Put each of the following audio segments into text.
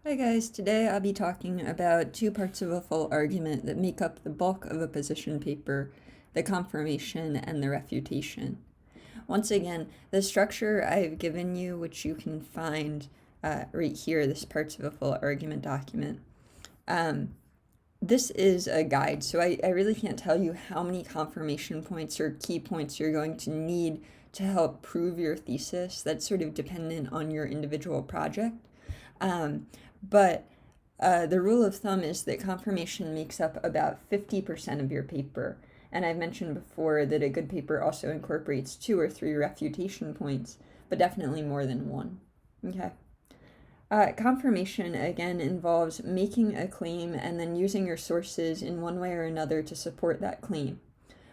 Hi guys, today I'll be talking about two parts of a full argument that make up the bulk of a position paper, the confirmation and the refutation. Once again, the structure I've given you, which you can find right here, this parts of a full argument document, this is a guide, so I really can't tell you how many confirmation points or key points you're going to need to help prove your thesis. That's sort of dependent on your individual project. But the rule of thumb is that confirmation makes up about 50% of your paper. And I've mentioned before that a good paper also incorporates 2 or 3 refutation points, but definitely more than one. Okay. Confirmation, again, involves making a claim and then using your sources in one way or another to support that claim.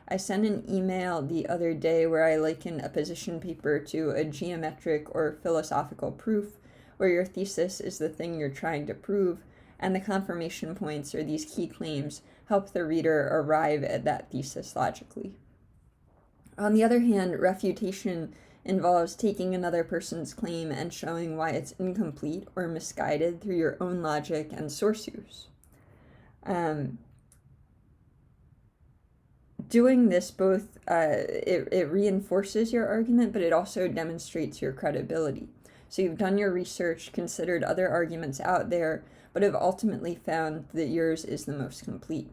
I sent an email the other day where I liken a position paper to a geometric or philosophical proof, where your thesis is the thing you're trying to prove, and the confirmation points, or these key claims, help the reader arrive at that thesis logically. On the other hand, refutation involves taking another person's claim and showing why it's incomplete or misguided through your own logic and source use. Doing this both, it reinforces your argument, but it also demonstrates your credibility. So you've done your research, considered other arguments out there, but have ultimately found that yours is the most complete.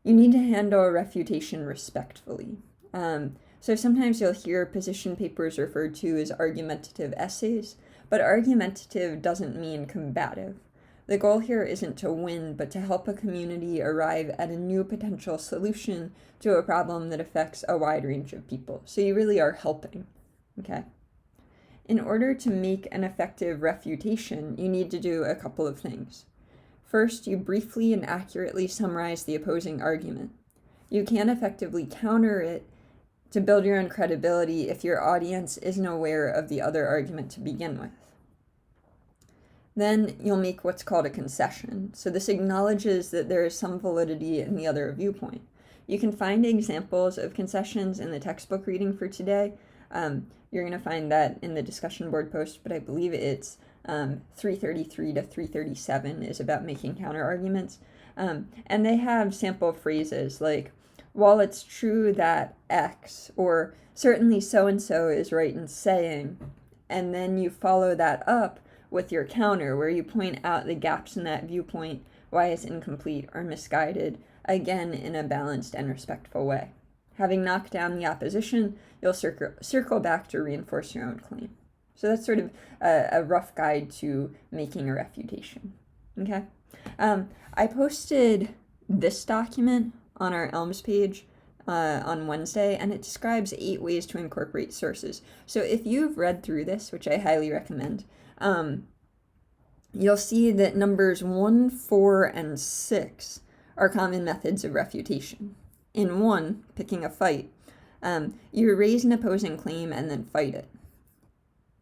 You need to handle a refutation respectfully. So sometimes you'll hear position papers referred to as argumentative essays, but argumentative doesn't mean combative. The goal here isn't to win, but to help a community arrive at a new potential solution to a problem that affects a wide range of people. So you really are helping, okay? In order to make an effective refutation, you need to do a couple of things. First, you briefly and accurately summarize the opposing argument. You can effectively counter it to build your own credibility if your audience isn't aware of the other argument to begin with. Then you'll make what's called a concession. So this acknowledges that there is some validity in the other viewpoint. You can find examples of concessions in the textbook reading for today. You're going to find that in the discussion board post, but I believe it's 333 to 337 is about making counterarguments. And they have sample phrases like, while it's true that X, or certainly so-and-so is right in saying, and then you follow that up with your counter where you point out the gaps in that viewpoint, why it's incomplete or misguided, again in a balanced and respectful way. Having knocked down the opposition, you'll circle back to reinforce your own claim. So that's sort of a rough guide to making a refutation. Okay? I posted this document on our Elms page on Wednesday, and it describes 8 ways to incorporate sources. So if you've read through this, which I highly recommend, you'll see that numbers 1, 4, and 6 are common methods of refutation. In 1, picking a fight, you raise an opposing claim and then fight it.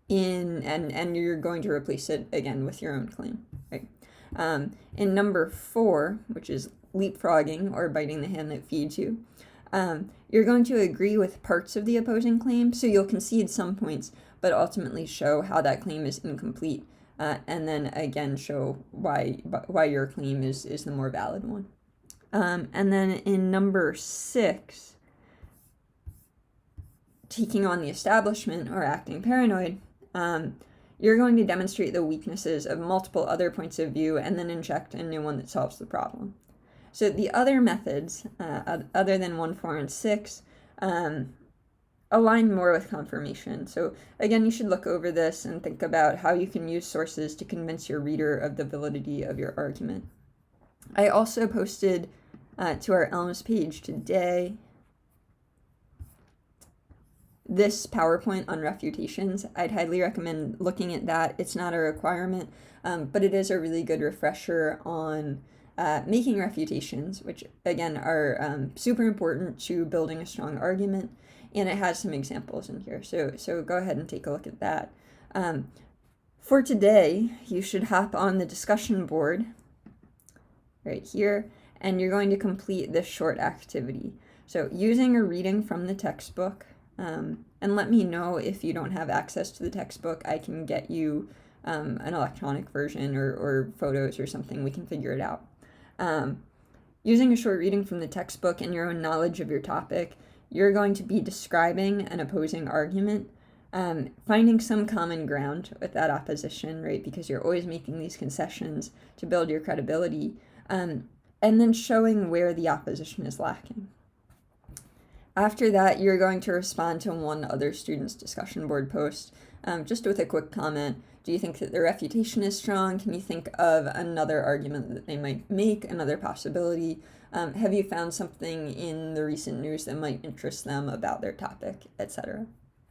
And you're going to replace it again with your own claim, right? In number 4, which is leapfrogging or biting the hand that feeds you, you're going to agree with parts of the opposing claim, so you'll concede some points, but ultimately show how that claim is incomplete, and then again show why your claim is the more valid one. And then in number 6, taking on the establishment or acting paranoid, you're going to demonstrate the weaknesses of multiple other points of view and then inject a new one that solves the problem. So the other methods, other than 1, 4, and 6, align more with confirmation. So again, you should look over this and think about how you can use sources to convince your reader of the validity of your argument. I also posted to our Elms page today this PowerPoint on refutations. I'd highly recommend looking at that. It's not a requirement, but it is a really good refresher on making refutations, which again are super important to building a strong argument, and it has some examples in here. So go ahead and take a look at that. For today, you should hop on the discussion board right here, and you're going to complete this short activity. So using a reading from the textbook, and let me know if you don't have access to the textbook. I can get you an electronic version or photos or something, we can figure it out. Using a short reading from the textbook and your own knowledge of your topic, you're going to be describing an opposing argument, finding some common ground with that opposition, right? Because you're always making these concessions to build your credibility, and then showing where the opposition is lacking. After that, you're going to respond to one other student's discussion board post, just with a quick comment. Do you think that the refutation is strong? Can you think of another argument that they might make, another possibility? Have you found something in the recent news that might interest them about their topic, etc.?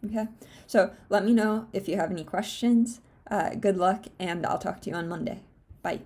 Okay, so let me know if you have any questions. Good luck, and I'll talk to you on Monday. Bye.